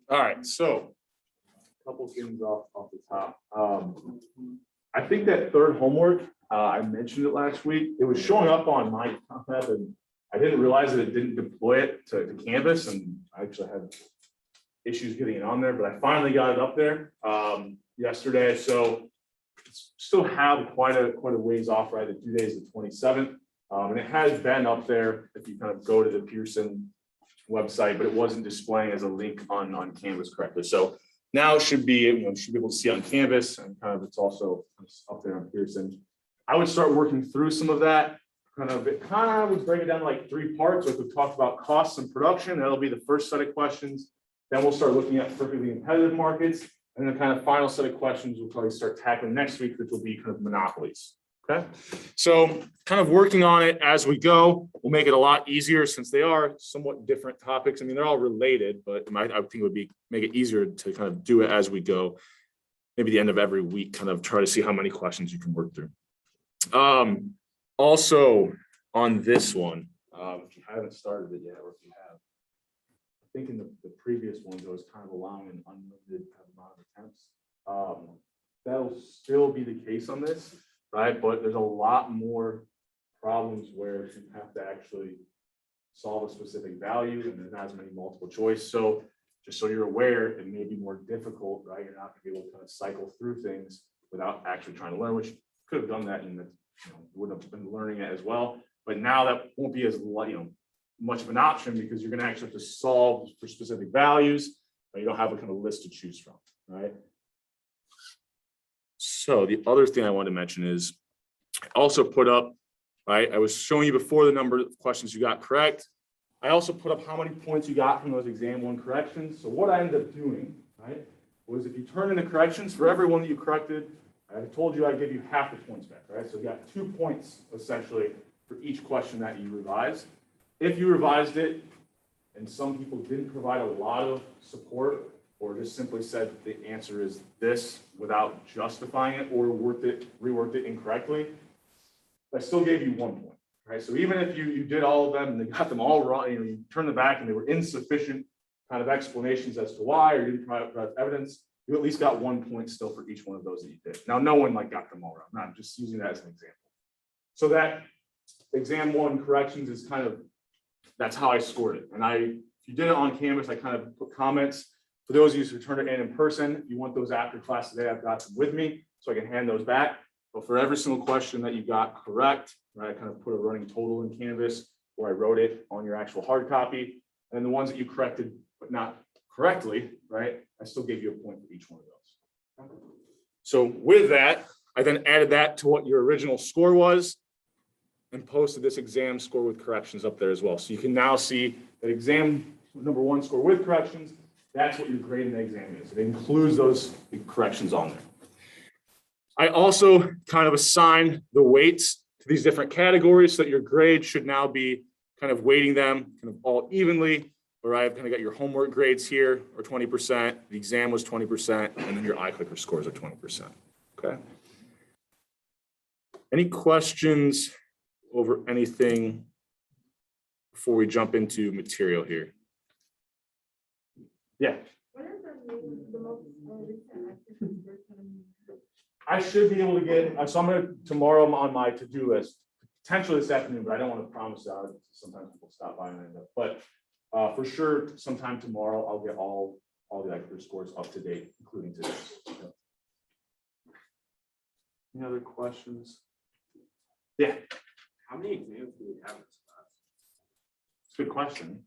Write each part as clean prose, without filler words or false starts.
All right, so a couple things off the top. I think that third homework, I mentioned it last week. It was showing up on my tab, and I didn't realize that it didn't deploy it to Canvas, and I actually had issues getting it on there, but I finally got it up there yesterday. So still have quite a ways off, right? The due date is the 27th, and it has been up there if you kind of go to the Pearson website, but it wasn't displaying as a link on Canvas correctly. So now it should be, should be able to see on Canvas, and kind of it's also up there on Pearson. I would start working through some of that. It kind of would break it down to like 3 parts. Like we talked about costs and production. That'll be the first set of questions. Then we'll start looking at perfectly competitive markets. And the kind of final set of questions we'll probably start tackling next week, which will be kind of monopolies. Okay. So kind of working on it as we go will make it a lot easier since they are somewhat different topics. I mean, they're all related, but I think it would make it easier to kind of do it as we go. Maybe the end of every week, kind of try to see how many questions you can work through. Also on this one, if you haven't started it yet, or if you have, I think in the previous ones, it was kind of allowing an unlimited kind of amount of attempts. That'll still be the case on this, right? But there's a lot more problems where you have to actually solve a specific value, and there's not as many multiple choice. So just so you're aware, it may be more difficult, right? You're not gonna be able to kind of cycle through things without actually trying to learn, which could have done that in the, wouldn't have been learning it as well. But now that won't be as much of an option, because you're going to actually have to solve for specific values, but you don't have a kind of list to choose from, right? So the other thing I want to mention is I also put up, right? I was showing you before the number of questions you got correct. I also put up how many points you got from those exam 1 corrections. So what I ended up doing, right, was if you turn in the corrections for every one that you corrected, I told you I'd give you half the points back, right? So you got 2 points essentially for each question that you revised. If you revised it and some people didn't provide a lot of support, or just simply said the answer is this without justifying it, or reworked it incorrectly, I still gave you 1 point, right? So even if you did all of them and they got them all wrong, you turned them back and they were insufficient kind of explanations as to why, or you didn't provide evidence, you at least got 1 point still for each one of those that you did. Now, no one got them all wrong. I'm just using that as an example. So that exam 1 corrections is kind of, that's how I scored it. And if you did it on Canvas, I kind of put comments. For those of you who turned it in person, if you want those after class today, I've got them with me so I can hand those back. But for every single question that you got correct, right, I kind of put a running total in Canvas where I wrote it on your actual hard copy. And the ones that you corrected but not correctly, right, I still gave you a point for each one of those. So with that, I then added that to what your original score was and posted this exam score with corrections up there as well. So you can now see that exam number 1 score with corrections, that's what your grade in the exam is. It includes those corrections on there. I also kind of assign the weights to these different categories so that your grade should now be kind of weighting them kind of all evenly. Where I've kind of got your homework grades here are 20%, the exam was 20%, and then your iClicker scores are 20%. Okay. Any questions over anything before we jump into material here? Yeah. What is the most recent I should be able to get, so I'm going to tomorrow on my to-do list, potentially this afternoon, but I don't want to promise that. Sometimes people stop by and end up, but for sure, sometime tomorrow, I'll get all the iClicker scores up to date, including today's. Any other questions? Yeah. How many exams do we have in this class? It's a good question.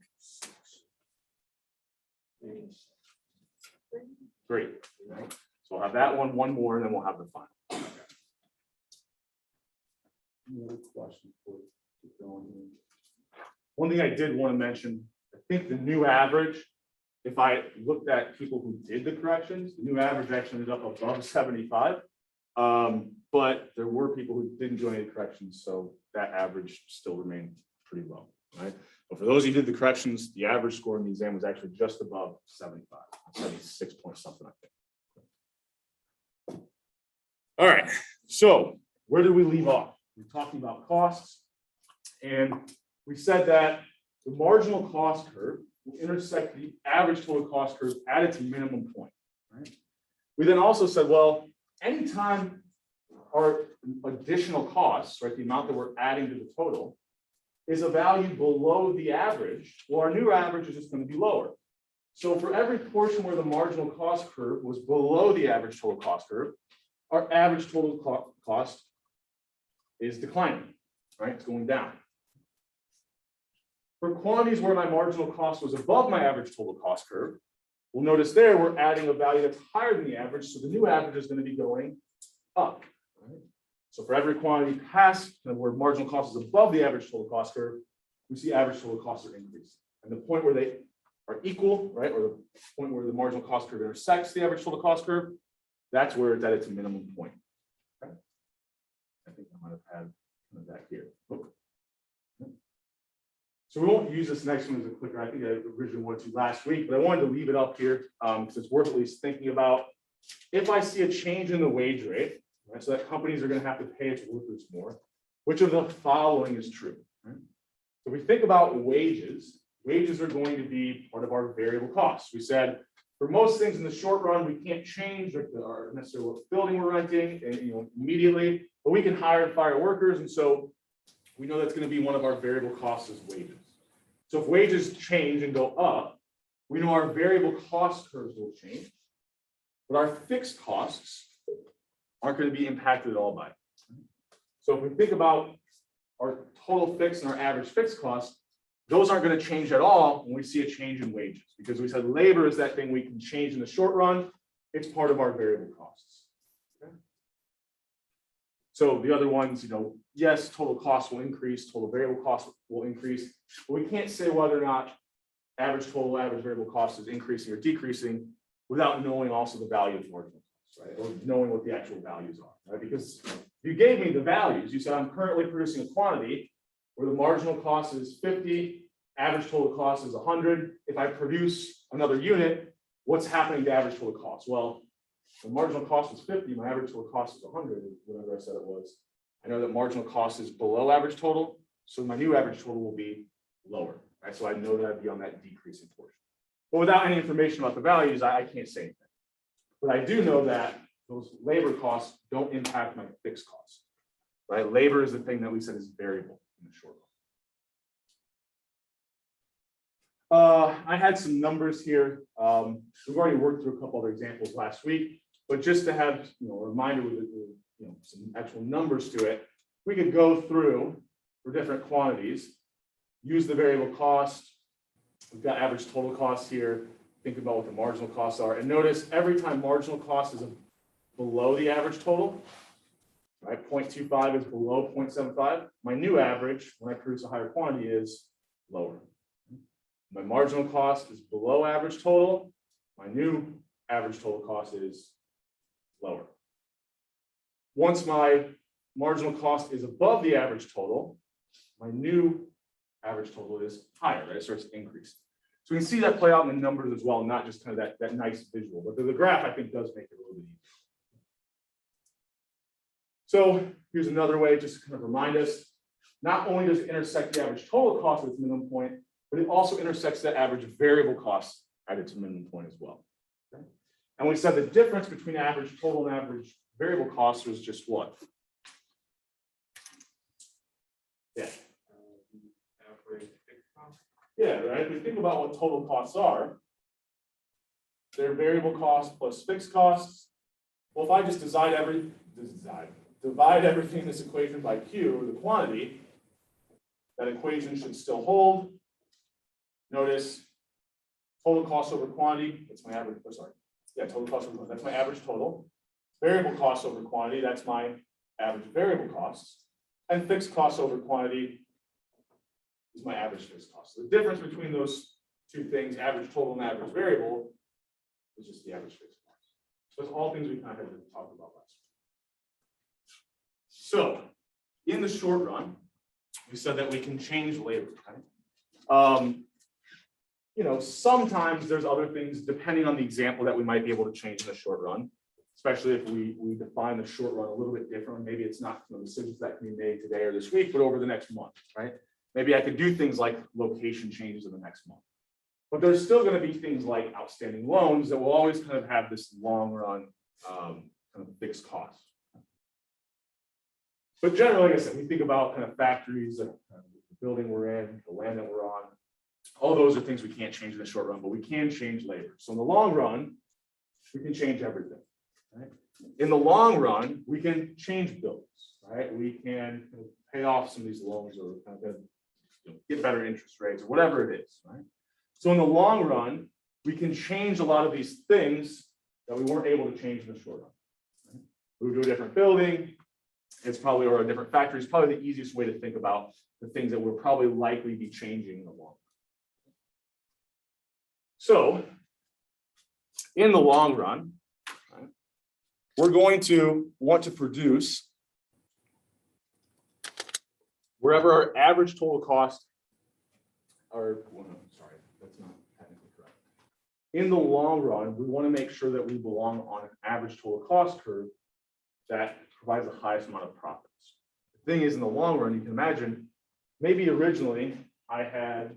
3. So we'll have that one more, and then we'll have the final. Okay. Any other questions before we keep going here? One thing I did want to mention, I think the new average, if I looked at people who did the corrections, the new average actually ended up above 75. But there were people who didn't do any corrections, so that average still remained pretty low, right? But for those who did the corrections, the average score in the exam was actually just above 75. 76 point something, I think. All right, so where did we leave off? We're talking about costs, and we said that the marginal cost curve will intersect the average total cost curve at its minimum point. Right? We then also said, well, anytime our additional costs, right, the amount that we're adding to the total, is a value below the average, well, our new average is just going to be lower. So for every portion where the marginal cost curve was below the average total cost curve, our average total cost is declining, right? It's going down. For quantities where my marginal cost was above my average total cost curve, we'll notice there we're adding a value that's higher than the average, so the new average is going to be going up. Right? So for every quantity past where marginal cost is above the average total cost curve, we see average total costs are increasing. And the point where they are equal, right, or the point where the marginal cost curve intersects the average total cost curve, that's where it's at its minimum point. Okay? I think I might have had that here. Okay. So we won't use this next one as a clicker. I think I originally wanted to last week, but I wanted to leave it up here because it's worth at least thinking about. If I see a change in the wage rate, right, so that companies are going to have to pay its workers more, which of the following is true? Right? So we think about wages. Wages are going to be part of our variable costs. We said for most things in the short run, we can't change our necessarily what building we're renting and, immediately, but we can hire and fire workers, and so we know that's going to be one of our variable costs is wages. So if wages change and go up, we know our variable cost curves will change, but our fixed costs aren't going to be impacted at all by it. So if we think about our total fixed and our average fixed costs, those aren't going to change at all when we see a change in wages, because we said labor is that thing we can change in the short run. It's part of our variable costs. Okay? So the other ones, yes, total cost will increase, total variable cost will increase, but we can't say whether or not average total, average variable cost is increasing or decreasing without knowing also the value of marginal costs, right? Or knowing what the actual values are, right? Because if you gave me the values, you said I'm currently producing a quantity where the marginal cost is 50, average total cost is 100. If I produce another unit, what's happening to average total cost? Well, the marginal cost was 50, my average total cost is 100, whatever I said it was. I know that marginal cost is below average total, so my new average total will be lower, right? So I know that I'd be on that decreasing portion. But without any information about the values, I can't say anything. But I do know that those labor costs don't impact my fixed costs, right? Labor is the thing that we said is variable in the short run. I had some numbers here. We've already worked through a couple other examples last week, but just to have a reminder with some actual numbers to it, we could go through for different quantities, use the variable cost. We've got average total costs here. Think about what the marginal costs are, and notice every time marginal cost is below the average total, right? 0.25 is below 0.75. My new average when I produce a higher quantity is lower. My marginal cost is below average total. My new average total cost is lower. Once my marginal cost is above the average total, my new average total is higher, right? It starts to increase. So we can see that play out in the numbers as well, not just kind of that nice visual, but the graph I think does make it a little bit easier. So here's another way just to kind of remind us, not only does it intersect the average total cost at its minimum point, but it also intersects the average variable cost at its minimum point as well. Okay? And we said the difference between average total and average variable costs was just what? Yeah. Yeah, right. If we think about what total costs are, they're variable costs plus fixed costs. Well, if I just divide everything in this equation by Q, or the quantity, that equation should still hold. Notice total cost over quantity, that's my average, total cost over quantity, that's my average total. Variable cost over quantity, that's my average variable costs. And fixed cost over quantity is my average fixed cost. So the difference between those two things, average total and average variable, is just the average fixed cost. So that's all things we kind of had to talk about last week. So in the short run, we said that we can change labor, right? sometimes there's other things depending on the example that we might be able to change in the short run, especially if we define the short run a little bit different. Maybe it's not decisions that can be made today or this week, but over the next month, right? Maybe I could do things like location changes in the next month. But there's still going to be things like outstanding loans that will always kind of have this long run kind of fixed cost. But generally, like I said, we think about kind of factories, the building we're in, the land that we're on. All those are things we can't change in the short run, but we can change labor. So in the long run, we can change everything. Right? In the long run, we can change buildings, right? We can pay off some of these loans or kind of get better interest rates or whatever it is, right? So in the long run, we can change a lot of these things that we weren't able to change in the short run. Right? Move to a different building, it's probably, or a different factory is probably the easiest way to think about the things that we'll probably likely be changing in the long run. So in the long run, right, we're going to want to produce wherever our average total cost, sorry, that's not technically correct. In the long run, we want to make sure that we belong on an average total cost curve that provides the highest amount of profits. The thing is, in the long run, you can imagine, maybe originally I had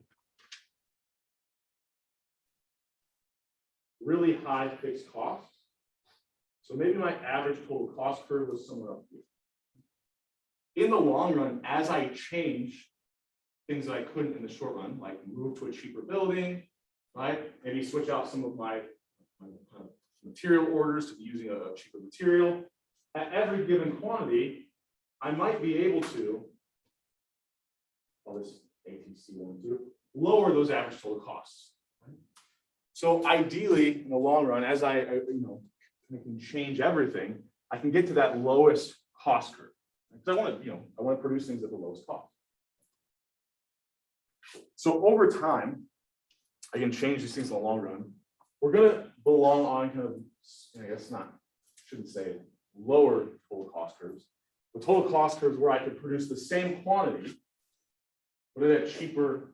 really high fixed costs. So maybe my average total cost curve was somewhere up here. In the long run, as I change things that I couldn't in the short run, like move to a cheaper building, right? Maybe switch out some of my material orders to be using a cheaper material. At every given quantity, I might be able to, call this ATC12, lower those average total costs. Right? So ideally, in the long run, as I can change everything, I can get to that lowest cost curve. Because I want to produce things at the lowest cost. So over time, I can change these things in the long run. We're going to belong on kind of, I guess shouldn't say lower total cost curves. The total cost curves where I could produce the same quantity, but at a cheaper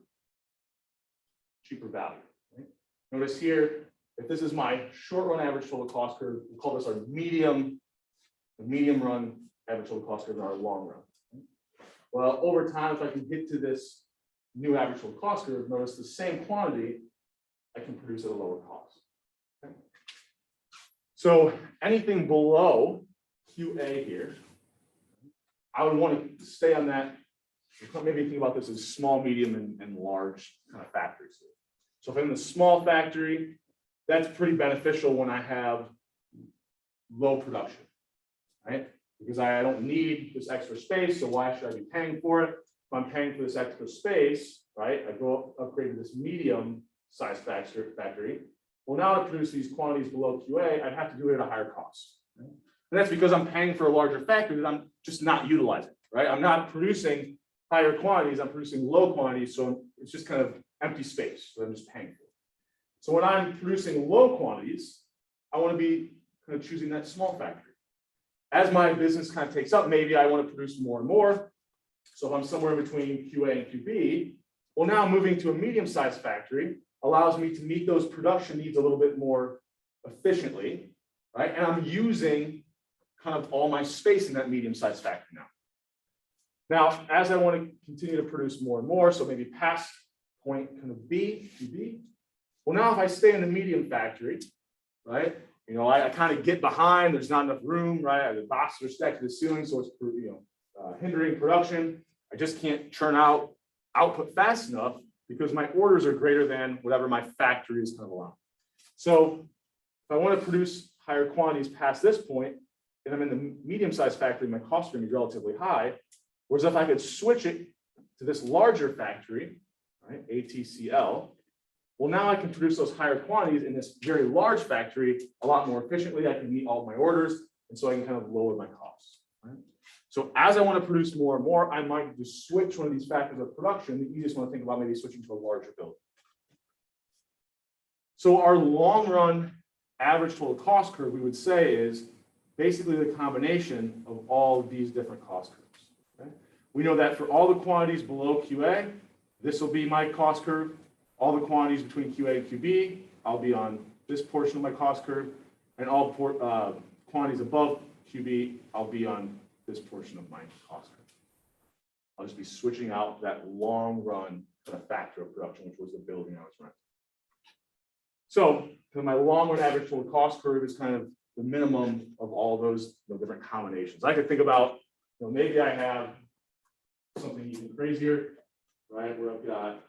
value. Right? Notice here, if this is my short run average total cost curve, we'll call this our medium run average total cost curve and our long run. Right? Well, over time, if I can get to this new average total cost curve, notice the same quantity I can produce at a lower cost. Okay? So anything below QA here, I would want to stay on that. Maybe think about this as small, medium, and large kind of factories. So if I'm in the small factory, that's pretty beneficial when I have low production, right? Because I don't need this extra space, so why should I be paying for it? If I'm paying for this extra space, right, I go upgrade to this medium size factory. Well, now to produce these quantities below QA, I'd have to do it at a higher cost. Right? And that's because I'm paying for a larger factory that I'm just not utilizing, right? I'm not producing higher quantities, I'm producing low quantities, so it's just kind of empty space that I'm just paying for. So when I'm producing low quantities, I want to be kind of choosing that small factory. As my business kind of takes up, maybe I want to produce more and more. So if I'm somewhere between QA and QB, well, now moving to a medium-sized factory allows me to meet those production needs a little bit more efficiently, right? And I'm using kind of all my space in that medium-sized factory now. Now, as I want to continue to produce more and more, so maybe past point kind of B, QB, well, now if I stay in the medium factory, right? I kind of get behind, there's not enough room, right? The boxes are stacked to the ceiling, so it's hindering production. I just can't churn out output fast enough because my orders are greater than whatever my factory is kind of allowing. So if I want to produce higher quantities past this point, and I'm in the medium-sized factory, my cost is going to be relatively high. Whereas if I could switch it to this larger factory, right, ATCL, well, now I can produce those higher quantities in this very large factory a lot more efficiently. I can meet all of my orders, and so I can kind of lower my costs. Right? So as I want to produce more and more, I might just switch one of these factors of production. The easiest one to think about maybe switching to a larger building. So our long run average total cost curve, we would say, is basically the combination of all of these different cost curves. Okay? We know that for all the quantities below QA, this will be my cost curve. all the quantities between QA and QB, I'll be on this portion of my cost curve, and all quantities above QB, I'll be on this portion of my cost curve. I'll just be switching out that long run kind of factor of production, which was the building I was renting. So my long run average total cost curve is kind of the minimum of all those different combinations. I could think about, maybe I have something even crazier, right? Where I've got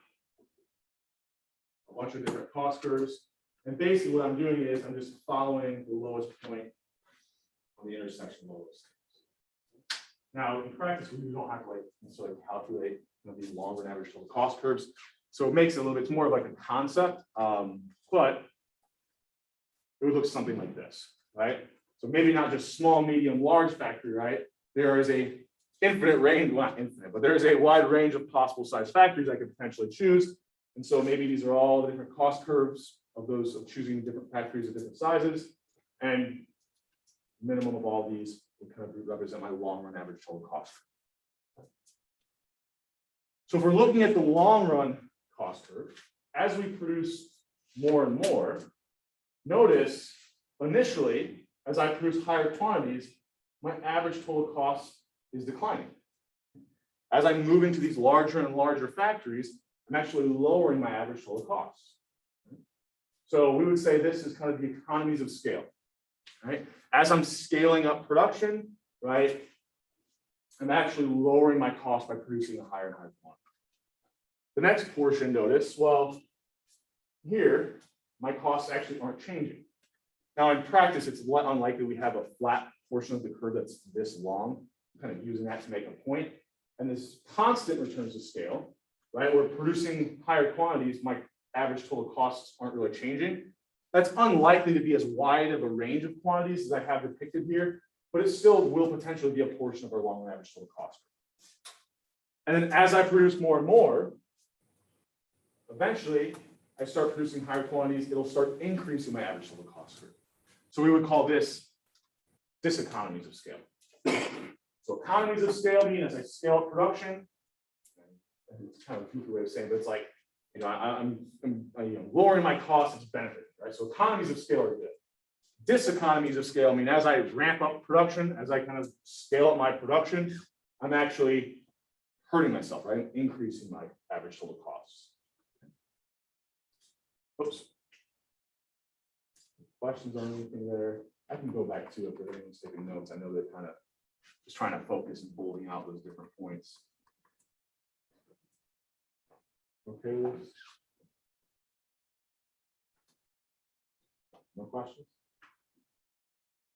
a bunch of different cost curves. And basically what I'm doing is I'm just following the lowest point on the intersection of all those things. Now in practice, we don't have to necessarily calculate these long run average total cost curves. So it makes it a little bit more of like a concept, but it would look something like this, right? So maybe not just small, medium, large factory, right? There is a infinite range, well, not infinite, but there is a wide range of possible size factories I could potentially choose. And so maybe these are all the different cost curves of those of choosing different factories of different sizes. And minimum of all these would kind of represent my long run average total cost. So if we're looking at the long run cost curve, as we produce more and more, notice initially, as I produce higher quantities, my average total cost is declining. As I move into these larger and larger factories, I'm actually lowering my average total costs. So we would say this is kind of the economies of scale, right? As I'm scaling up production, right, I'm actually lowering my cost by producing a higher and higher quantity. The next portion, notice, well, here, my costs actually aren't changing. Now in practice, it's unlikely we have a flat portion of the curve that's this long, kind of using that to make a point. And this constant returns to scale, right? We're producing higher quantities, my average total costs aren't really changing. That's unlikely to be as wide of a range of quantities as I have depicted here, but it still will potentially be a portion of our long run average total cost. And then as I produce more and more, eventually I start producing higher quantities, it'll start increasing my average total cost curve. So we would call this diseconomies of scale. So economies of scale mean as I scale up production, and it's kind of a goofy way of saying, but it's like, I'm lowering my costs, it's benefiting, right? So economies of scale are good. Diseconomies of scale mean as I ramp up production, as I kind of scale up my production, I'm actually hurting myself, right? Increasing my average total costs. Oops. Questions on anything there? I can go back to it, but anyone's taking notes. I know they're kind of just trying to focus and bullying out those different points. Okay, Liz? No questions?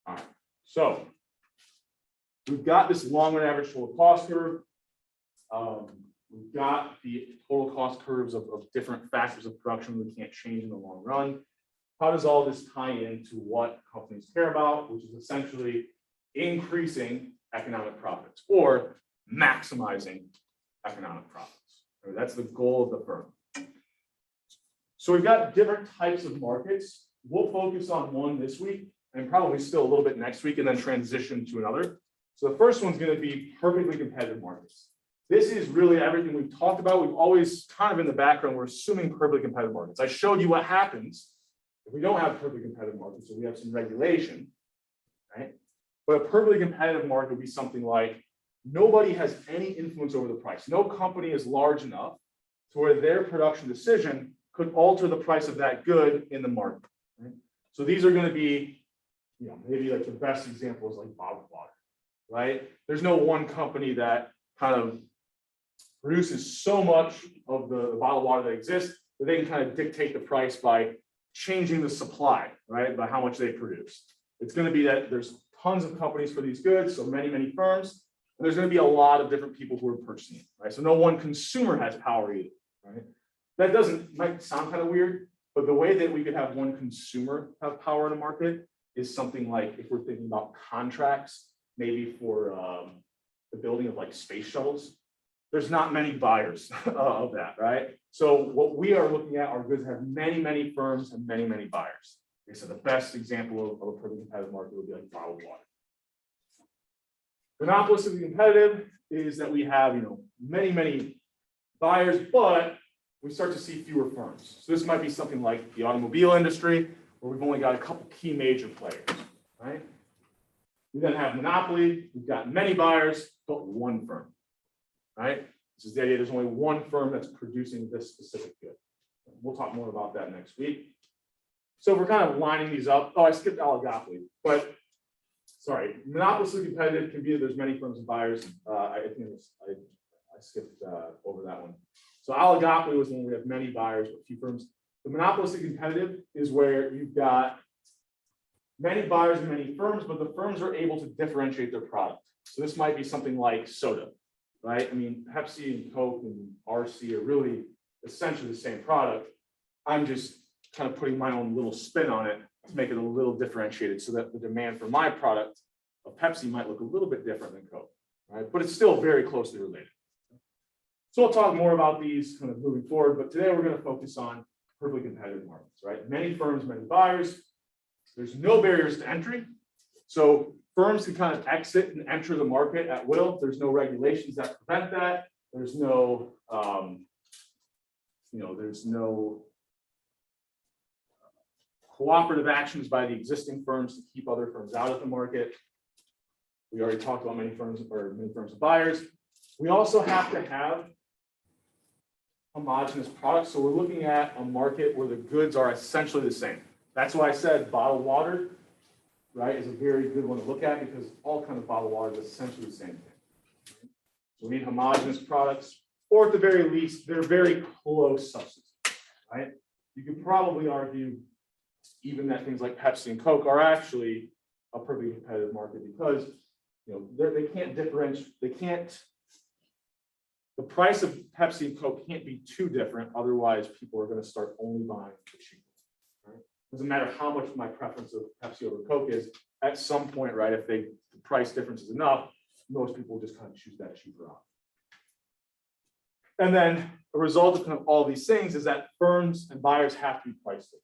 All right, so we've got this long run average total cost curve. We've got the total cost curves of different factors of production we can't change in the long run. How does all this tie into what companies care about, which is essentially increasing economic profits or maximizing economic profits? That's the goal of the firm. So we've got different types of markets. We'll focus on one this week and probably still a little bit next week and then transition to another. So the first one's going to be perfectly competitive markets. This is really everything we've talked about. We've always kind of in the background, we're assuming perfectly competitive markets. I showed you what happens if we don't have perfectly competitive markets, so we have some regulation, right? But a perfectly competitive market would be something like nobody has any influence over the price. No company is large enough to where their production decision could alter the price of that good in the market. Right? So these are going to be, maybe like the best example is like bottled water, right? There's no one company that kind of produces so much of the bottled water that exists that they can kind of dictate the price by changing the supply, right? By how much they produce. It's going to be that there's tons of companies for these goods, so many, many firms, and there's going to be a lot of different people who are purchasing it, right? So no one consumer has power either, right? That might sound kind of weird, but the way that we could have one consumer have power in a market is something like if we're thinking about contracts, maybe for the building of like space shuttles, there's not many buyers of that, right? So what we are looking at are goods that have many, many firms and many, many buyers. Okay, so the best example of a perfectly competitive market would be like bottled water. Monopolistically competitive is that we have, many, many buyers, but we start to see fewer firms. So this might be something like the automobile industry, where we've only got a couple key major players, right? We then have monopoly, we've got many buyers, but one firm, right? This is the idea, there's only one firm that's producing this specific good. We'll talk more about that next week. So we're kind of lining these up. Oh, I skipped oligopoly, but sorry, monopolistically competitive can be that there's many firms and buyers. I think I skipped over that one. So oligopoly was when we have many buyers but few firms. The monopolistic competitive is where you've got many buyers and many firms, but the firms are able to differentiate their product. So this might be something like soda, right? I mean, Pepsi and Coke and RC are really essentially the same product. I'm just kind of putting my own little spin on it to make it a little differentiated so that the demand for my product of Pepsi might look a little bit different than Coke, right? But it's still very closely related. So we'll talk more about these kind of moving forward, but today we're going to focus on perfectly competitive markets, right? Many firms, many buyers. There's no barriers to entry. So firms can kind of exit and enter the market at will. There's no regulations that prevent that. There's no, there's no cooperative actions by the existing firms to keep other firms out of the market. We already talked about many firms and buyers. We also have to have homogeneous products. So we're looking at a market where the goods are essentially the same. That's why I said bottled water, right, is a very good one to look at because all kinds of bottled water is essentially the same thing. So we need homogeneous products, or at the very least, they're very close substitutes, right? You could probably argue even that things like Pepsi and Coke are actually a perfectly competitive market because they can't differentiate, the price of Pepsi and Coke can't be too different, otherwise people are going to start only buying the cheap. Right? Doesn't matter how much my preference of Pepsi over Coke is, at some point, right, if the price difference is enough, most people just kind of choose that cheaper option. And then the result of kind of all these things is that firms and buyers have to be price takers.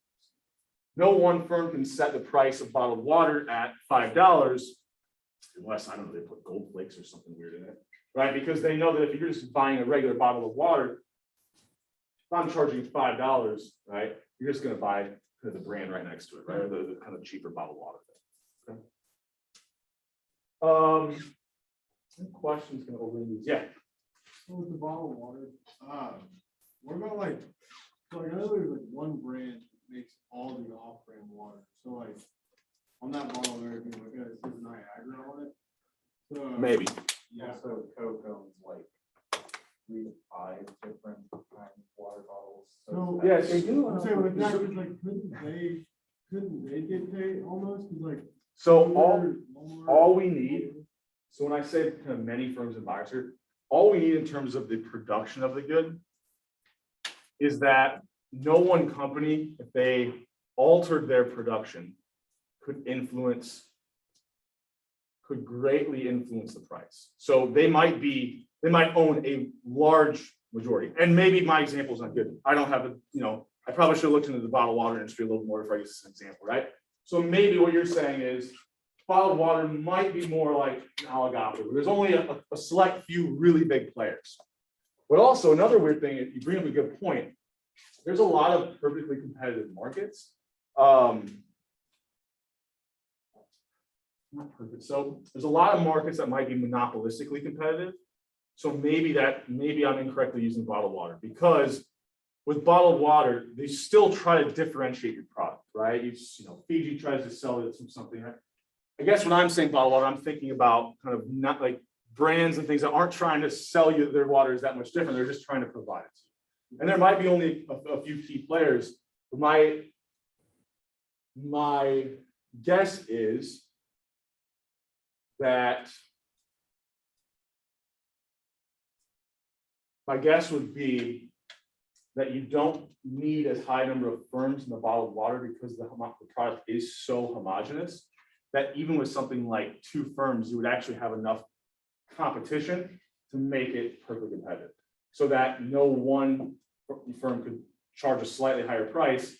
No one firm can set the price of bottled water at $5 unless, I don't know, they put gold flakes or something weird in it, right? Because they know that if you're just buying a regular bottle of water, if I'm charging $5, right, you're just going to buy kind of the brand right next to it, right? Or the kind of cheaper bottled water thing. Okay. Any questions going to over these? Yeah. So with the bottled water, what about like I know there's like one brand that makes all the off-brand water. So like on that bottle there, if you look at it, it says Niagara on it. So, Maybe. yeah. So Coke owns like 3 to 5 different kinds of water bottles. So Yeah, so you I'm saying with that, 'cause, like couldn't they get paid almost? 'Cause like So Walmart- all we need, so when I say kind of many firms and buyers here, all we need in terms of the production of the good is that no one company, if they altered their production, could greatly influence the price. So they might own a large majority. And maybe my example is not good. I don't have I probably should have looked into the bottled water industry a little more before I use this example, right? So maybe what you're saying is bottled water might be more like an oligopoly, where there's only a select few really big players. But also another weird thing, if you bring up a good point, there's a lot of perfectly competitive markets. Not perfect. So there's a lot of markets that might be monopolistically competitive. So maybe I'm incorrectly using bottled water because with bottled water, they still try to differentiate your product, right? Fiji tries to sell it from something. I guess when I'm saying bottled water, I'm thinking about kind of not like brands and things that aren't trying to sell you their water is that much different. They're just trying to provide it to you. And there might be only a few key players. My guess is that would be that you don't need as high a number of firms in the bottled water because the product is so homogeneous that even with something like 2 firms, you would actually have enough competition to make it perfectly competitive so that no one firm could charge a slightly higher price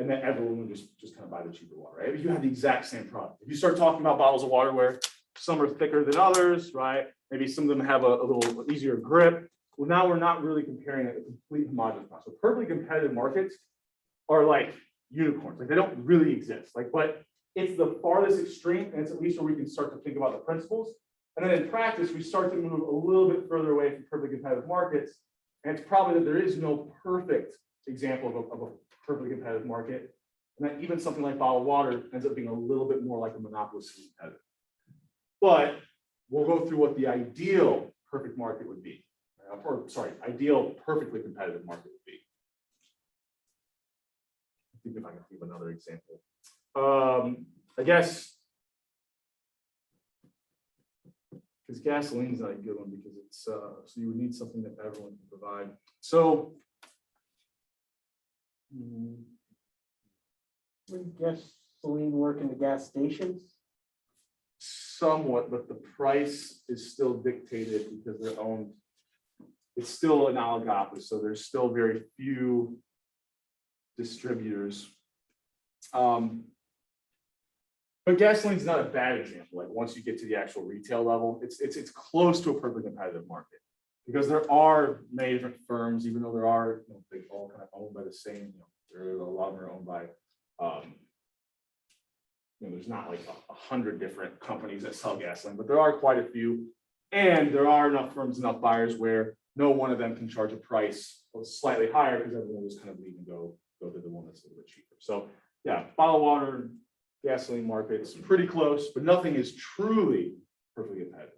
and then everyone would just kind of buy the cheaper water, right? If you have the exact same product. If you start talking about bottles of water where some are thicker than others, right? Maybe some of them have a little easier grip. well, now we're not really comparing a complete homogeneous process. So perfectly competitive markets are like unicorns, like they don't really exist. Like, but it's the farthest extreme, and it's at least where we can start to think about the principles. And then in practice, we start to move a little bit further away from perfectly competitive markets. And it's probably that there is no perfect example of a perfectly competitive market. And that even something like bottled water ends up being a little bit more like a monopolistic competitive. But we'll go through what the ideal perfect market would be, or sorry, ideal perfectly competitive market would be. I think if I can give another example. I guess because gasoline's not a good one because it's so you would need something that everyone can provide. So Would gasoline work in the gas stations? somewhat, but the price is still dictated because they're owned. It's still an oligopoly, so there's still very few distributors. But gasoline's not a bad example. Like once you get to the actual retail level, it's close to a perfectly competitive market because there are many different firms, even though there are they all kind of owned by the same. There are a lot of them are owned by. There's not like 100 different companies that sell gasoline, but there are quite a few, and there are enough firms, enough buyers where no one of them can charge a price slightly higher because everyone will just kind of leave and go to the one that's a little bit cheaper. So yeah, bottled water, gasoline market is pretty close, but nothing is truly perfectly competitive.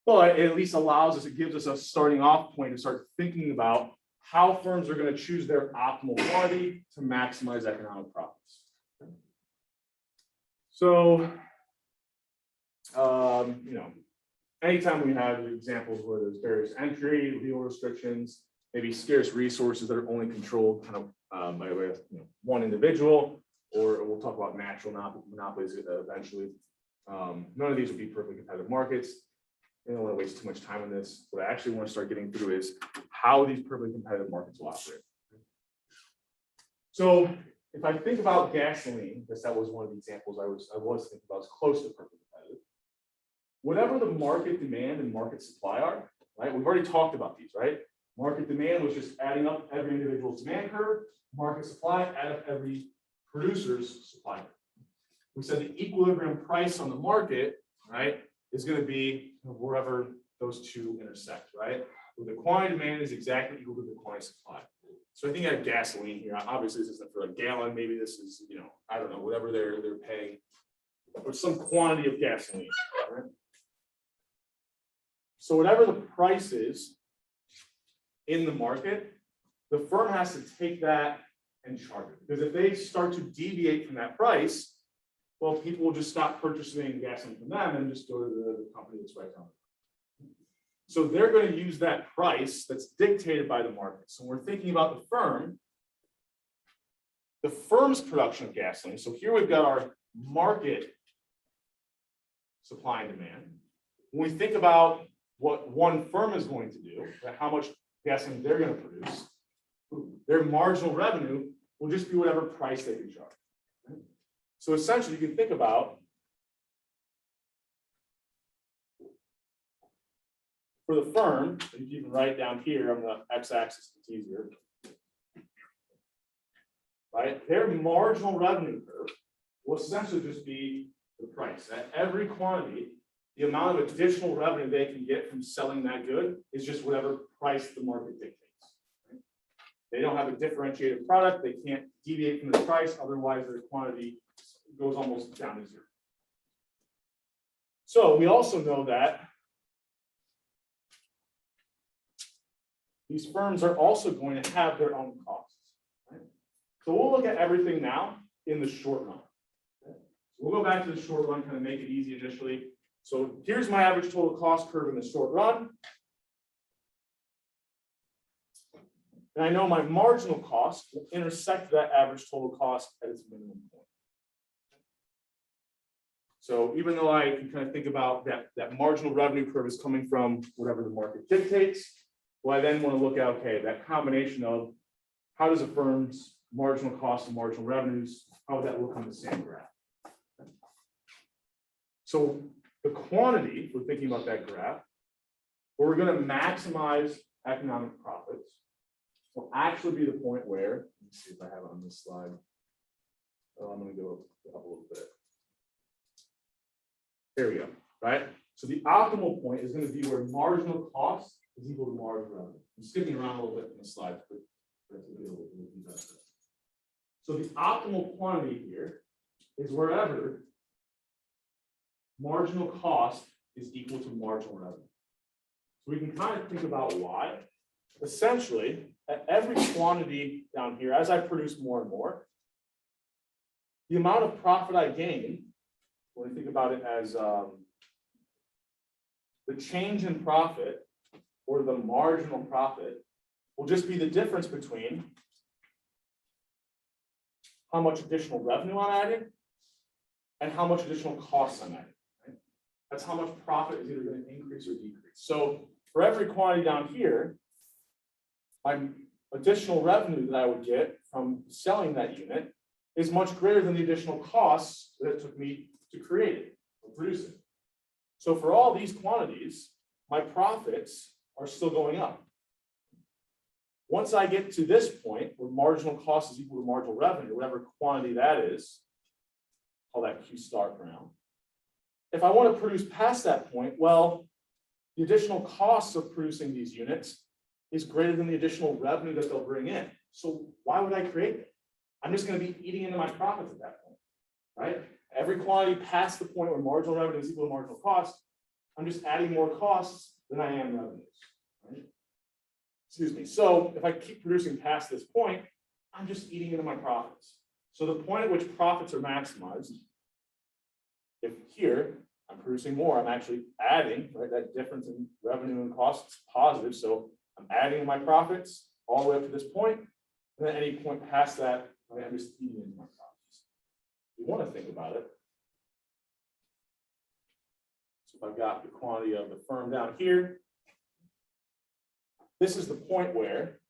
But it at least allows us, it gives us a starting off point to start thinking about how firms are going to choose their optimal quantity to maximize economic profits. So, anytime we have examples where there's various entry, legal restrictions, maybe scarce resources that are only controlled kind of by one individual, or we'll talk about natural monopolies eventually. None of these would be perfectly competitive markets. I don't want to waste too much time on this. What I actually want to start getting through is how these perfectly competitive markets will operate. So if I think about gasoline, because that was one of the examples I was thinking about, it's close to perfectly competitive. Whatever the market demand and market supply are, right? We've already talked about these, right? Market demand was just adding up every individual's demand curve. Market supply, add up every producer's supply curve. We said the equilibrium price on the market, right, is going to be wherever those two intersect, right? Where the quantity demand is exactly equal to the quantity supply. So I think I have gasoline here. Obviously, this isn't for a gallon. Maybe this is, I don't know, whatever they're paying, or some quantity of gasoline, right? So whatever the price is in the market, the firm has to take that and charge it. Because if they start to deviate from that price, well, people will just stop purchasing gasoline from them and just go to the company that's right down. So they're going to use that price that's dictated by the market. So we're thinking about the firm's production of gasoline. So here we've got our market supply and demand. When we think about what one firm is going to do, how much gasoline they're going to produce, their marginal revenue will just be whatever price they can charge. Right? So essentially, you can think about for the firm, you can write it down here on the x-axis, it's easier. Right? Their marginal revenue curve will essentially just be the price. At every quantity, the amount of additional revenue they can get from selling that good is just whatever price the market dictates. Right? They don't have a differentiated product. They can't deviate from the price. Otherwise, their quantity goes almost down to zero. So we also know that these firms are also going to have their own costs. Right? So we'll look at everything now in the short run. Okay? So we'll go back to the short run, kind of make it easy initially. So here's my average total cost curve in the short run. And I know my marginal cost will intersect that average total cost at its minimum point. So even though I can kind of think about that marginal revenue curve is coming from whatever the market dictates, well, I then want to look at, okay, that combination of how does a firm's marginal cost and marginal revenues, how would that look on the same graph? So the quantity, if we're thinking about that graph, where we're going to maximize economic profits will actually be the point where, let me see if I have it on this slide. Oh, I'm going to go up a little bit. There we go, right? So the optimal point is going to be where marginal cost is equal to marginal revenue. I'm skipping around a little bit in the slides, but that's a little bit. So the optimal quantity here is wherever marginal cost is equal to marginal revenue. So we can kind of think about why. Essentially, at every quantity down here, as I produce more and more, the amount of profit I gain, when we think about it as the change in profit or the marginal profit, will just be the difference between how much additional revenue I'm adding and how much additional costs I'm adding. Right? That's how much profit is either going to increase or decrease. So for every quantity down here, my additional revenue that I would get from selling that unit is much greater than the additional costs that it took me to create it or produce it. So for all these quantities, my profits are still going up. Once I get to this point where marginal cost is equal to marginal revenue, whatever quantity that is, call that Q star per now. If I want to produce past that point, well, the additional costs of producing these units is greater than the additional revenue that they'll bring in. So why would I create it? I'm just going to be eating into my profits at that point, right? Every quantity past the point where marginal revenue is equal to marginal cost, I'm just adding more costs than I am revenues, right? Excuse me. So if I keep producing past this point, I'm just eating into my profits. So the point at which profits are maximized, if here I'm producing more, I'm actually adding, right? That difference in revenue and cost is positive. So I'm adding my profits all the way up to this point, and then any point past that, right, I'm just eating into my profits. You want to think about it. So if I've got the quantity of the firm down here, this is the point where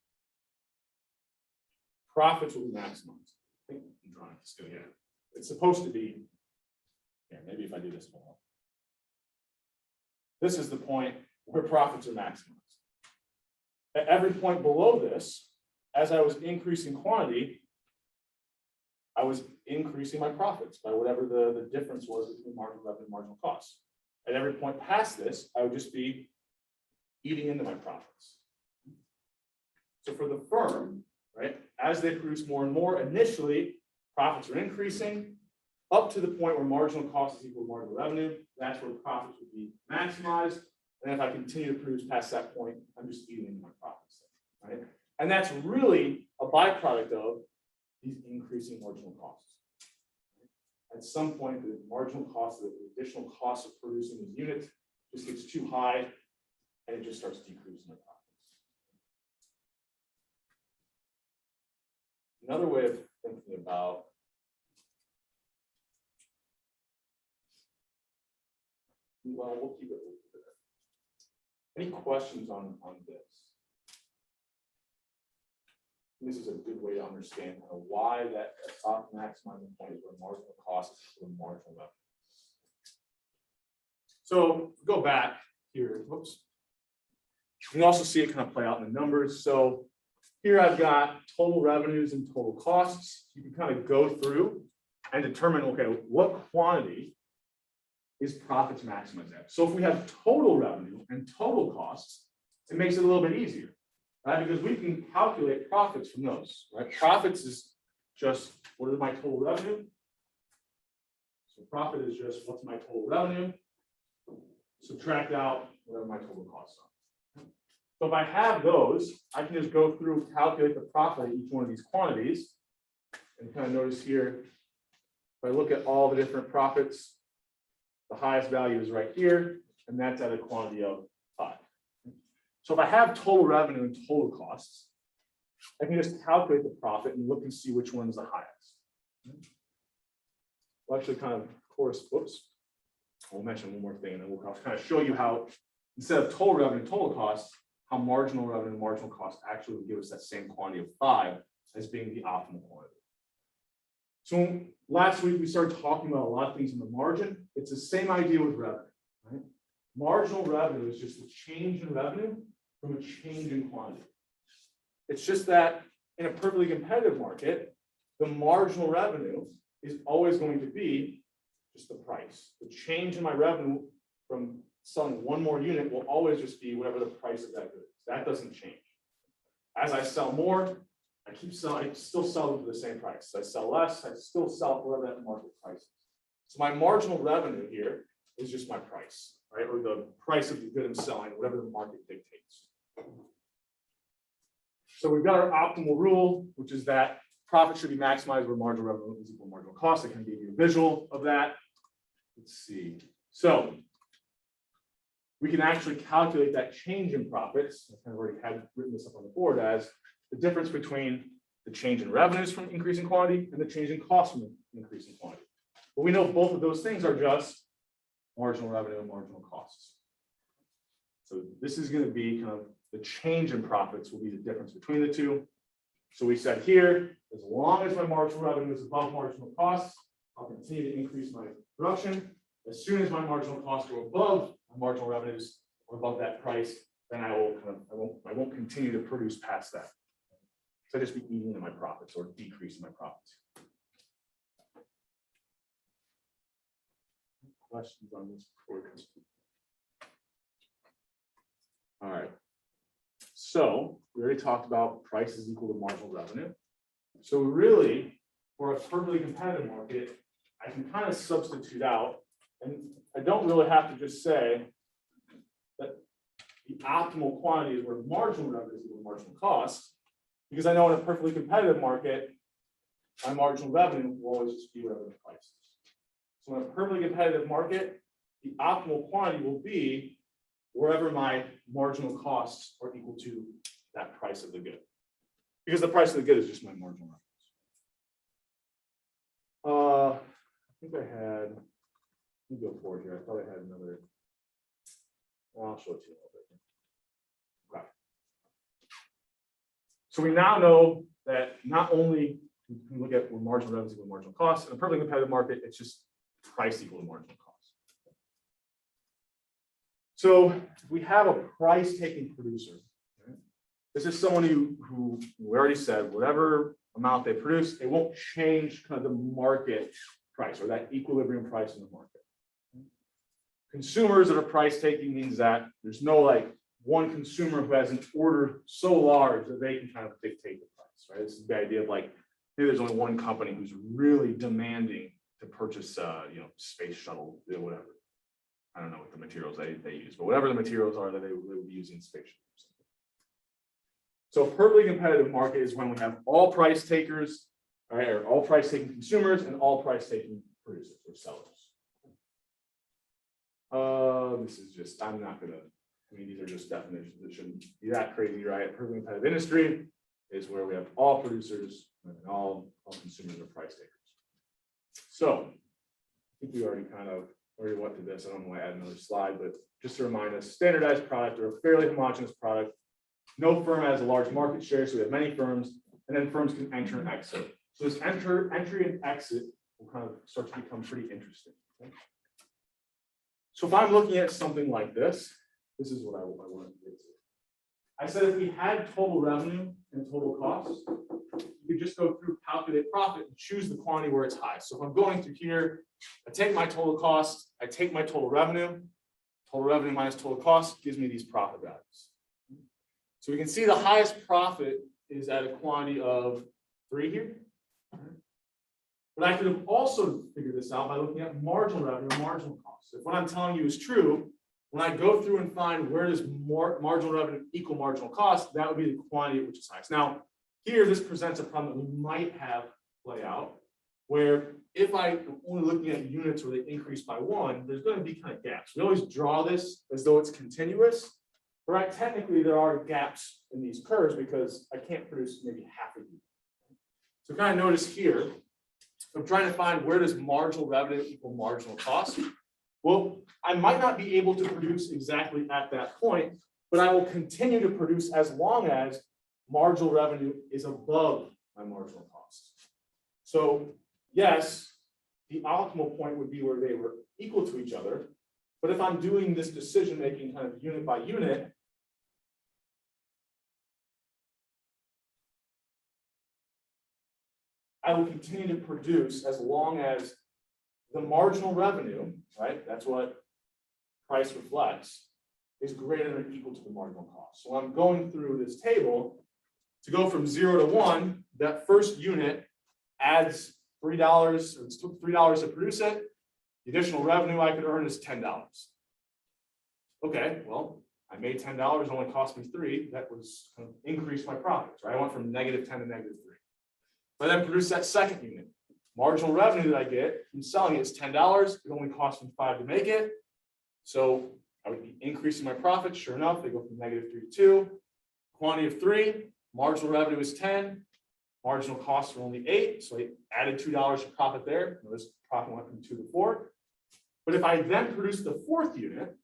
profits will be maximized. I think I'm drawing this good here. It's supposed to be, yeah, maybe if I do this well. This is the point where profits are maximized. At every point below this, as I was increasing quantity, I was increasing my profits by whatever the difference was between marginal revenue and marginal costs. At every point past this, I would just be eating into my profits. So for the firm, right, as they produce more and more, initially profits are increasing up to the point where marginal cost is equal to marginal revenue. That's where profits would be maximized. And if I continue to produce past that point, I'm just eating into my profits, right? And that's really a byproduct of these increasing marginal costs. At some point, the marginal cost, the additional cost of producing these units just gets too high, and it just starts decreasing their profits. Another way of thinking about we'll keep it there. Any questions on this? This is a good way to understand kind of why that top maximizing point is where marginal cost is equal to marginal revenue. So go back here. Whoops. You can also see it kind of play out in the numbers. So here I've got total revenues and total costs. You can kind of go through and determine, okay, what quantity is profits maximized at? So if we have total revenue and total costs, it makes it a little bit easier, right? Because we can calculate profits from those, right? Profits is just what is my total revenue? So profit is just what's my total revenue, subtract out whatever my total costs are. So if I have those, I can just go through, calculate the profit of each one of these quantities. And kind of notice here, if I look at all the different profits, the highest value is right here, and that's at a quantity of 5. So if I have total revenue and total costs, I can just calculate the profit and look and see which one's the highest. We'll actually kind of whoops. I'll mention one more thing, and then we'll kind of show you how, instead of total revenue and total costs, how marginal revenue and marginal cost actually would give us that same quantity of 5 as being the optimal quantity. So last week we started talking about a lot of things in the margin. It's the same idea with revenue, right? Marginal revenue is just the change in revenue from a change in quantity. It's just that in a perfectly competitive market, the marginal revenue is always going to be just the price. The change in my revenue from selling one more unit will always just be whatever the price of that good is. That doesn't change. As I sell more, I keep selling, I still sell them for the same price. I sell less, I still sell for whatever that market price is. So my marginal revenue here is just my price, right? Or the price of the good I'm selling, whatever the market dictates. So we've got our optimal rule, which is that profit should be maximized where marginal revenue is equal to marginal cost. I can give you a visual of that. Let's see. So we can actually calculate that change in profits. I kind of already had written this up on the board as the difference between the change in revenues from increasing quantity and the change in cost from increasing quantity. But we know both of those things are just marginal revenue and marginal costs. So this is going to be kind of the change in profits will be the difference between the two. So we said here, as long as my marginal revenue is above marginal costs, I'll continue to increase my production. As soon as my marginal costs go above my marginal revenues or above that price, then I won't continue to produce past that. So I just be eating into my profits or decreasing my profits. Questions on this before we continue? All right. So we already talked about price is equal to marginal revenue. So really, for a perfectly competitive market, I can kind of substitute out, and I don't really have to just say that the optimal quantity is where marginal revenue is equal to marginal cost, because I know in a perfectly competitive market, my marginal revenue will always just be whatever the price is. So in a perfectly competitive market, the optimal quantity will be wherever my marginal costs are equal to that price of the good. Because the price of the good is just my marginal revenues. I think I had, let me go forward here. I thought I had another, well, I'll show it to you a little bit. Okay. So we now know that not only we can look at where marginal revenues equal to marginal costs. In a perfectly competitive market, it's just price equal to marginal cost. So if we have a price-taking producer, right, this is someone who we already said, whatever amount they produce, it won't change kind of the market price or that equilibrium price in the market. Consumers that are price-taking means that there's no like one consumer who has an order so large that they can kind of dictate the price, right? This is the idea of like, maybe there's only one company who's really demanding to purchase, space shuttle, whatever. I don't know what the materials they use, but whatever the materials are that they would be using in space shuttle. So a perfectly competitive market is when we have all price takers, right, or all price taking consumers and all price taking producers or sellers. This is just, I'm not gonna, I mean, these are just definitions. It shouldn't be that crazy, right? A perfectly competitive industry is where we have all producers and all consumers are price takers. So I think we already went through this. I don't want to add another slide, but just to remind us, standardized product or a fairly homogeneous product. No firm has a large market share, so we have many firms, and then firms can enter and exit. So this entry and exit will kind of start to become pretty interesting. Okay? So if I'm looking at something like this, this is what I want to get to. I said if we had total revenue and total costs, you could just go through calculate profit and choose the quantity where it's high. So if I'm going through here, I take my total cost, I take my total revenue minus total cost gives me these profit values. So we can see the highest profit is at a quantity of 3 here. But I could have also figured this out by looking at marginal revenue and marginal cost. If what I'm telling you is true, when I go through and find where does marginal revenue equal marginal cost, that would be the quantity which is highest. Now, here this presents a problem that we might have play out, where if I'm only looking at units where they increase by 1, there's going to be kind of gaps. We always draw this as though it's continuous, right? Technically, there are gaps in these curves because I can't produce maybe half of them. So kind of notice here, I'm trying to find where does marginal revenue equal marginal cost. Well, I might not be able to produce exactly at that point, but I will continue to produce as long as marginal revenue is above my marginal cost. So yes, the optimal point would be where they were equal to each other. But if I'm doing this decision making kind of unit by unit, I will continue to produce as long as the marginal revenue, right? That's what price reflects, is greater than or equal to the marginal cost. So I'm going through this table to go from 0 to 1. That first unit adds $3. It's $3 to produce it. The additional revenue I could earn is $10. Okay, well, I made $10, it only cost me $3. That was kind of increased my profits, right? I went from -10 to -3. But then produce that second unit. Marginal revenue that I get from selling it is $10. It only cost me $5 to make it. So I would be increasing my profits. Sure enough, they go from -3 to 2. Quantity of 3, marginal revenue is 10. Marginal costs are only 8. So I added $2 of profit there. Notice profit went from 2 to 4. But if I then produce the fourth unit,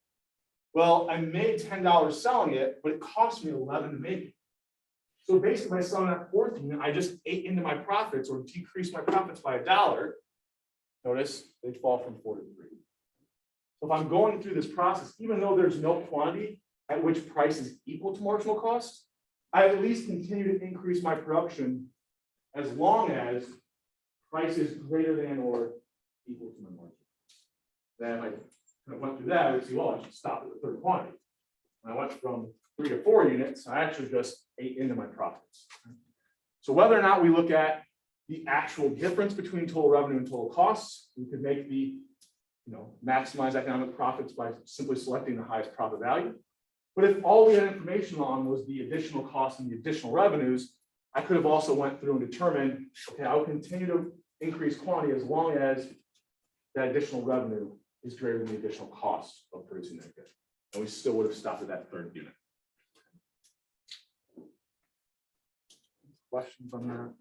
well, I made $10 selling it, but it cost me 11 to make it. So basically, by selling that fourth unit, I just ate into my profits or decreased my profits by $1. Notice they fall from 4 to 3. So if I'm going through this process, even though there's no quantity at which price is equal to marginal cost, I at least continue to increase my production as long as price is greater than or equal to my margin. Then if I kind of went through that, I would see, well, I should stop at the third quantity. When I went from 3 to 4 units, I actually just ate into my profits. So whether or not we look at the actual difference between total revenue and total costs, we could make the, maximize economic profits by simply selecting the highest profit value. But if all we had information on was the additional costs and the additional revenues, I could have also went through and determined, okay, I'll continue to increase quantity as long as that additional revenue is greater than the additional cost of producing that good. And we still would have stopped at that third unit. Questions on that?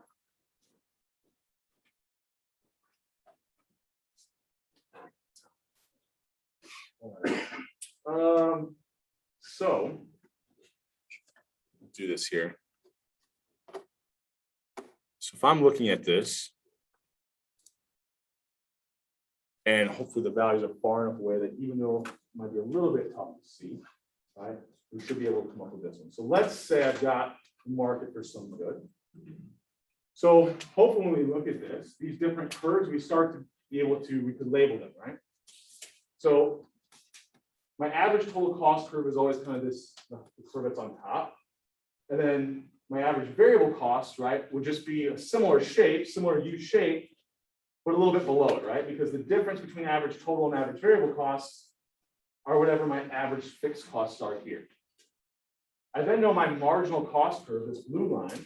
All right. So let's do this here. So if I'm looking at this, and hopefully the values are far enough away that even though it might be a little bit tough to see, right, we should be able to come up with this one. So let's say I've got a market for some good. So hopefully when we look at this, these different curves, we start to be able to, we could label them, right? So my average total cost curve is always kind of this, the curve that's on top. And then my average variable cost, right, would just be a similar shape, similar U shape, but a little bit below it, right? Because the difference between average total and average variable costs are whatever my average fixed costs are here. I then know my marginal cost curve, this blue line,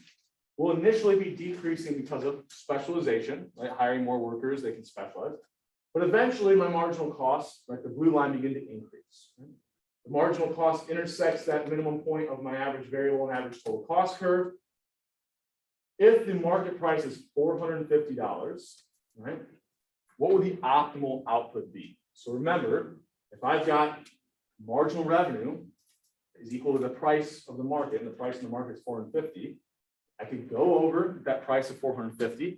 will initially be decreasing because of specialization, right? Hiring more workers, they can specialize. But eventually my marginal costs, right, the blue line begin to increase. Right? The marginal cost intersects that minimum point of my average variable and average total cost curve. If the market price is $450, right, what would the optimal output be? So remember, if I've got marginal revenue is equal to the price of the market, and the price in the market is $450, I could go over that price of $450,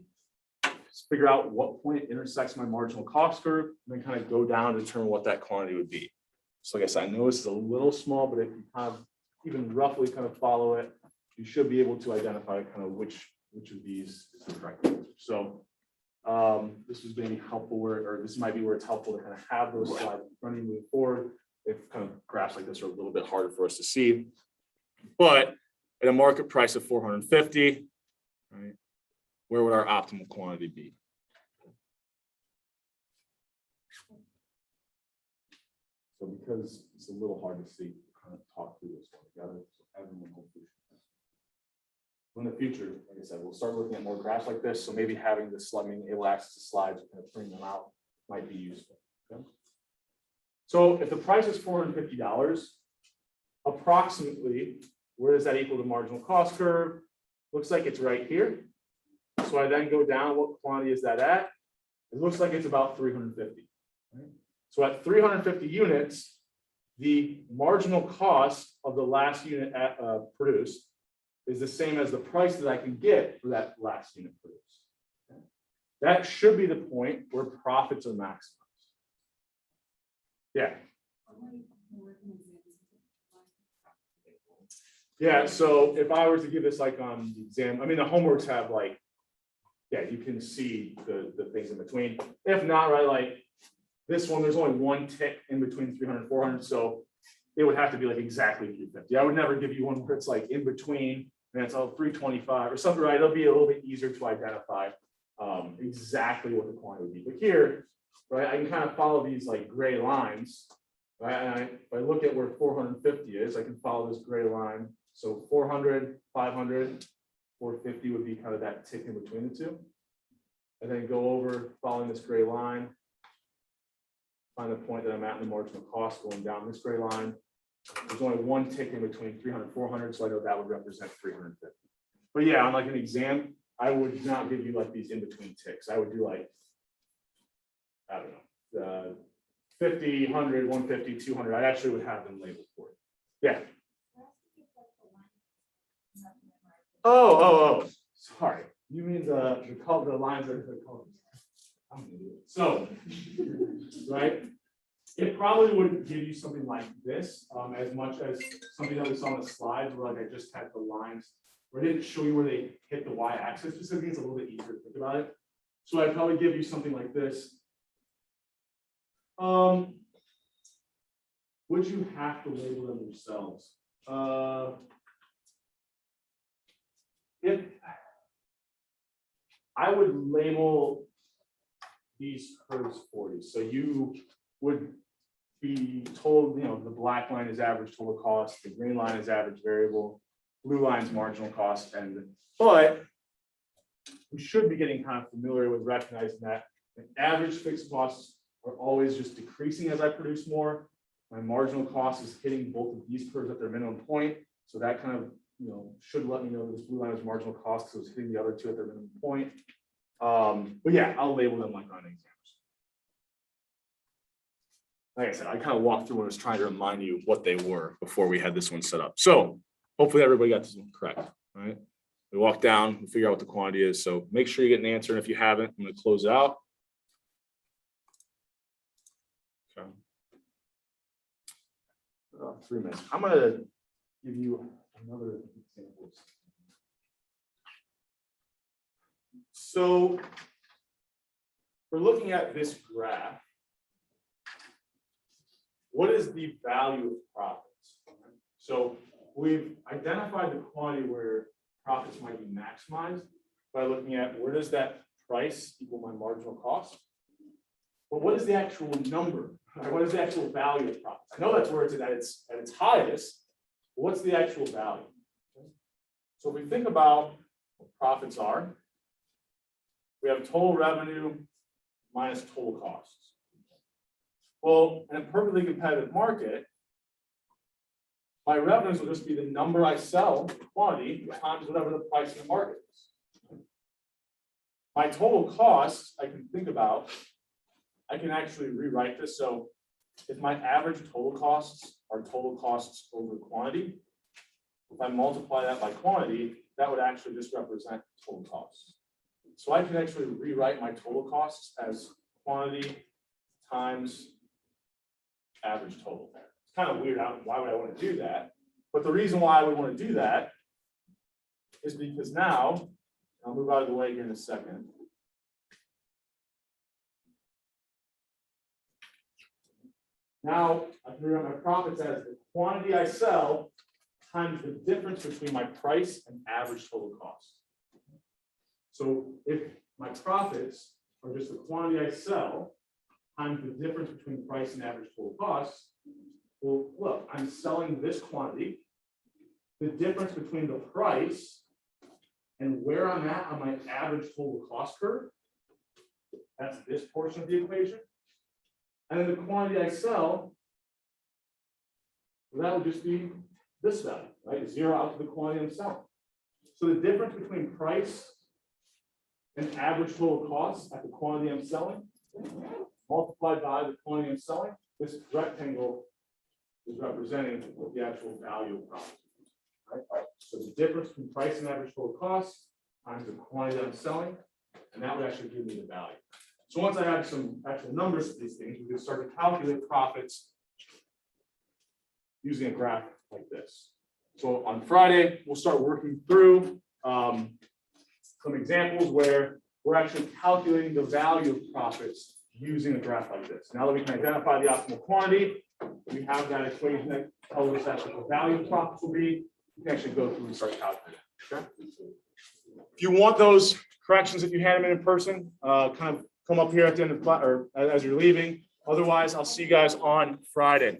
just figure out what point intersects my marginal cost curve, and then kind of go down to determine what that quantity would be. So like I said, I know this is a little small, but if you kind of even roughly kind of follow it, you should be able to identify kind of which of these is the correct answer. So this was maybe helpful or this might be where it's helpful to kind of have those slides in front of you moving forward. If kind of graphs like this are a little bit harder for us to see. But at a market price of 450, right, where would our optimal quantity be? So because it's a little hard to see, kind of talk through this one together. So everyone hopefully in the future, like I said, we'll start looking at more graphs like this. So maybe having this being able to access the slides and kind of bring them out might be useful. Okay? So if the price is $450, approximately, where does that equal the marginal cost curve? Looks like it's right here. So I then go down, what quantity is that at? It looks like it's about 350. Right? So at 350 units, the marginal cost of the last unit produced is the same as the price that I can get for that last unit produced. Okay? That should be the point where profits are maximized. Yeah. Yeah, so if I were to give this like on the exam, I mean, the homeworks have like yeah, you can see the things in between. If not, right, like this one, there's only one tick in between 300 and 400, so it would have to be like exactly 350. I would never give you one where it's like in between and it's all 325 or something, right? It'll be a little bit easier to identify exactly what the quantity would be. But here, right, I can kind of follow these like gray lines, right? And if I look at where 450 is, I can follow this gray line. So 400, 500, 450 would be kind of that tick in between the two. And then go over following this gray line, find the point that I'm at in the marginal cost going down this gray line. There's only one tick in between 300, 400, so I know that would represent 350. But yeah, on like an exam, I would not give you like these in between ticks. I would do like, I don't know, 50, 100, 150, 200. I actually would have them labeled for it. Yeah. Oh, sorry. You mean the color, the lines are the colors. I'm an idiot. So, right, it probably wouldn't give you something like this as much as something that we saw on the slides where like I just had the lines where I didn't show you where they hit the y-axis, just so it's a little bit easier to think about it. So I'd probably give you something like this. Would you have to label them yourselves? If I would label these curves for you, so you would be told, you know, the black line is average total cost, the green line is average variable, blue line is marginal cost, but we should be getting kind of familiar with recognizing that the average fixed costs are always just decreasing as I produce more. My marginal cost is hitting both of these curves at their minimum point, so that kind of, you know, should let me know that this blue line is marginal cost, so it's hitting the other two at their minimum point. But yeah, I'll label them like on exams. Like I said, I kind of walked through when I was trying to remind you what they were before we had this one set up. So hopefully everybody got this one correct, right? We walk down, we figure out what the quantity is. So make sure you get an answer. And if you haven't, I'm going to close it out. Okay. 3 minutes. I'm going to give you another example. So we're looking at this graph. What is the value of profits? So we've identified the quantity where profits might be maximized by looking at where does that price equal my marginal cost? But what is the actual number? What is the actual value of profits? I know that's where it's at its highest. But what's the actual value? So if we think about what profits are, we have total revenue minus total costs. Well, in a perfectly competitive market, my revenues will just be the number I sell, quantity, times whatever the price in the market is. My total costs, I can think about, I can actually rewrite this. So if my average total costs are total costs over quantity, if I multiply that by quantity, that would actually just represent total costs. So I can actually rewrite my total costs as quantity times average total. It's kind of weird. Why would I want to do that? But the reason why I would want to do that is because now, I'll move out of the way here in a second. Now I can rewrite my profits as the quantity I sell times the difference between my price and average total cost. So if my profits are just the quantity I sell times the difference between price and average total costs, well, look, I'm selling this quantity. The difference between the price and where I'm at on my average total cost curve, that's this portion of the equation. And then the quantity I sell, well, that would just be this value, right? 0 out to the quantity I'm selling. So the difference between price and average total costs at the quantity I'm selling, multiplied by the quantity I'm selling, this rectangle is representing what the actual value of profit is, right? So the difference between price and average total costs times the quantity that I'm selling, and that would actually give me the value. So once I have some actual numbers for these things, we can start to calculate profits using a graph like this. So on Friday, we'll start working through some examples where we're actually calculating the value of profits using a graph like this. Now that we can identify the optimal quantity, we have that equation that tells us that's what the value of profits will be. You can actually go through and start calculating. Okay? If you want those corrections, if you hand them in person, kind of come up here at the end of class or as you're leaving. Otherwise, I'll see you guys on Friday.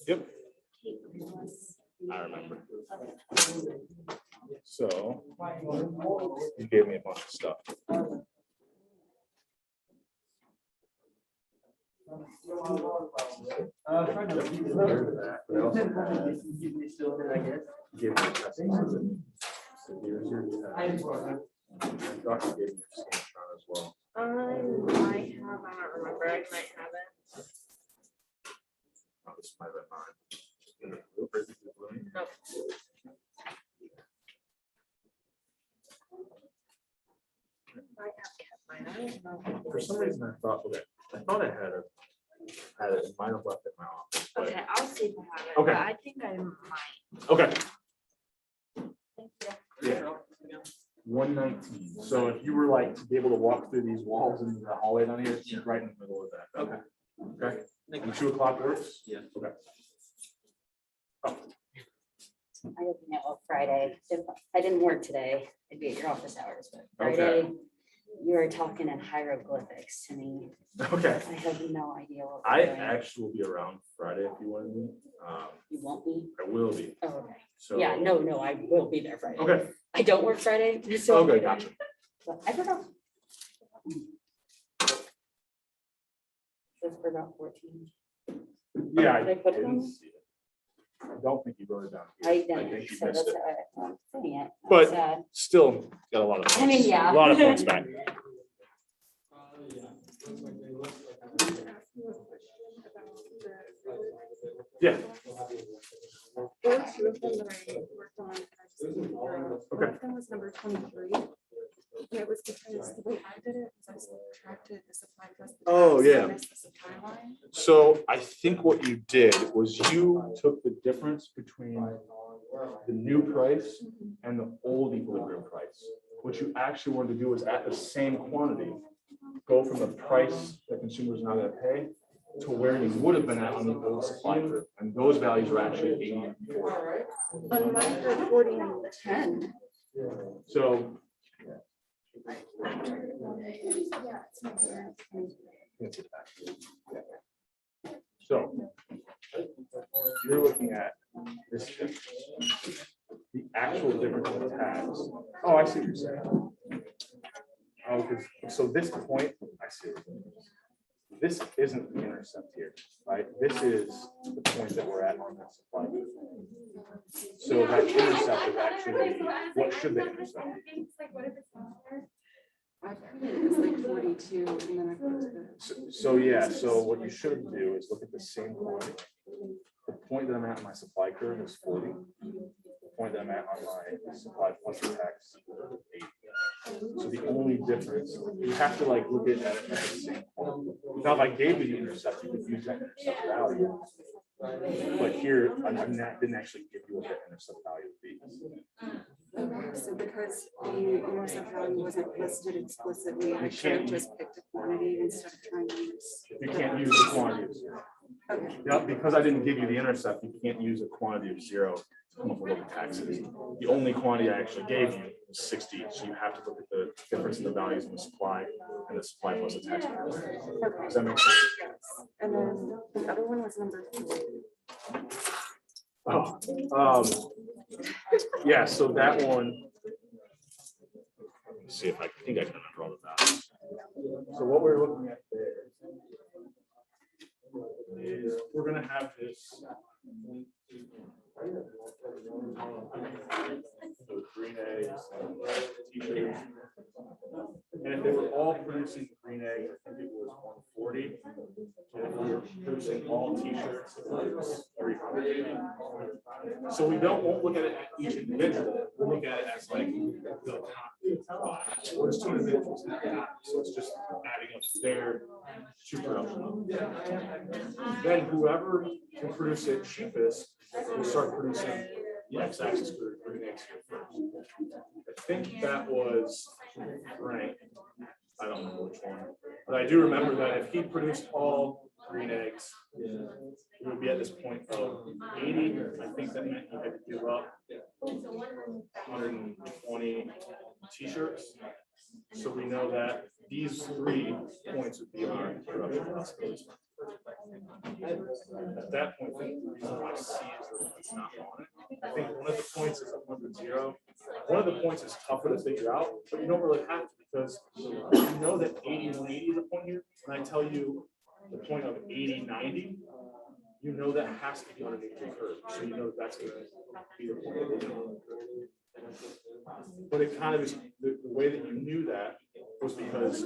Yep. I remember. So you gave me a bunch of stuff. As well. I might have, I don't remember, I might have it. Oh, this might have been mine. Nope. I have kept mine, I don't know. For some reason, I thought I had it, might have left it in my office. But, Okay, I'll see if I have it. Okay. But I think I might. okay, Thank you. yeah, 119. So if you were like to be able to walk through these walls and the hallway down here, it's right in the middle of that. Okay. Okay. And 2 o'clock works? Yeah. Okay. I opened it on Friday. I didn't work today. I'd be at your office hours, but Friday, you were talking in hieroglyphics to me. Okay. I have no idea what. I we're doing. actually will be around Friday if you want to meet. You won't be? I will be. Oh, okay. So. Yeah, no, I will be there Friday. Okay. I don't work Friday. So Okay, gotcha. but I forgot. That's for about 14. Yeah. Did I put it didn't on? see it. I don't think you wrote it down. I here. didn't. think you So missed that's it. I'm saying it. I'm But- sad. Still got a lot of points. I mean, yeah. A lot of points back. Yeah. There were 2 of them that I worked on. And I just didn't know. One Okay. of them was number 23. And it was because the way I did it was I subtracted the supply plus the. Oh, tax, so I yeah. missed the supply line. So I think what you did was you took the difference between the new price and the old equilibrium price. What you actually wanted to do was at the same quantity, go from the price that consumers are now going to pay to where you would have been at on the old supply curve. And those values are actually 80 and 40. On mine are 40 and 10. So Yeah, it's not there. So you're looking at this difference. The actual difference in the tax. Oh, I see what you're saying. Oh, because so this point, I see. This isn't the intercept here, right? This is the point that we're at on that supply. So that intercept is actually, what should the intercept be? I put it as like 42 and then I put the. So yeah, so what you should do is look at the same quantity. The point that I'm at in my supply curve is 40. The point that I'm at on my supply plus the tax is 80. So the only difference, you have to like look at it at the same point. Now, if I gave you the intercept, you could use that intercept value. But here, I didn't actually give you what that intercept value would be. Okay, so because the intercept value wasn't listed explicitly, I should have just picked a quantity instead of trying to use. You can't use the quantity of 0. Okay. Yeah, because I didn't give you the intercept, you can't use a quantity of 0 to come up with what the tax is. The only quantity I actually gave you was 60, so you have to look at the difference in the values in the supply and the supply plus the tax. Okay. Does that make sense? Yes. And then the other one was number 3. Oh, yeah, so that one. Let me see if I think I can remember all the values. So what we're looking at there is we're gonna have this. So green eggs, t-shirts. And if they were all producing green eggs, I think it was 140. And if we were producing all t-shirts, it was 300. So we won't look at it at each individual, we'll look at it as like the top 5. Well, there's 2 individuals in that top, so it's just adding up their 2 production. Then whoever can produce it cheapest will start producing the x-axis for green eggs here first. I think that was Frank. I don't know which one, but I do remember that if he produced all green eggs, we would be at this point of 80. I think that meant he had to give up 120 t-shirts. So we know that these 3 points would be our production possibilities. At that point, the reason why C is the one that's not on it, I think one of the points is 100. One of the points is tougher to figure out, but you don't really have to, because you know that 80 and 180 is a point here. When I tell you the point of 80, 90, you know that has to be underneath the curve. So you know that that's going to be the point of the curve. But it kind of is the way that you knew that was because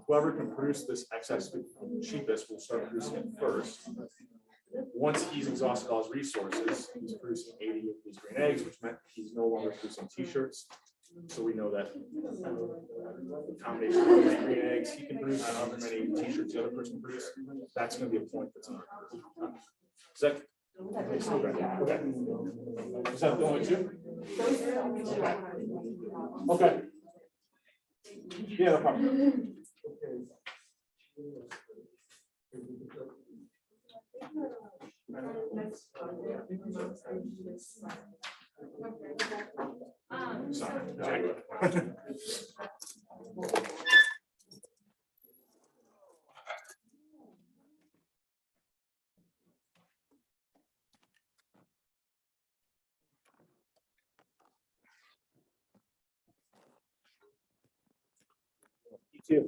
whoever can produce this excess cheapest will start producing it first. Once he's exhausted all his resources, he's producing 80 of these green eggs, which meant he's no longer producing t-shirts. So we know that the combination of how many green eggs he can produce and however many t-shirts the other person can produce, that's going to be a point that's on our curve. Is that okay? Is that the only 2? Okay. Yeah, no problem. Sorry. You too.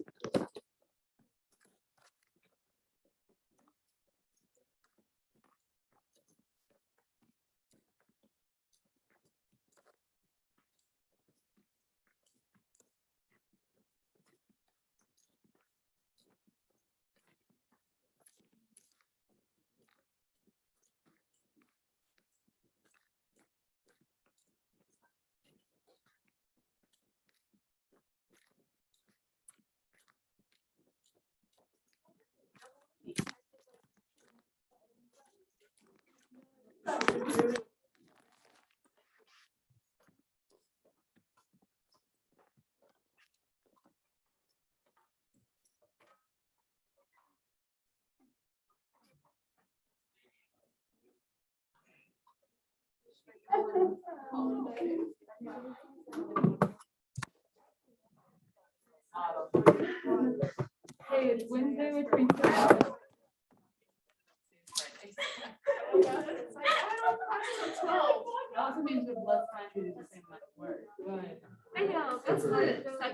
Hey, it's Wednesday between 12. Also means you have less time to do the same amount of work. I know, that's what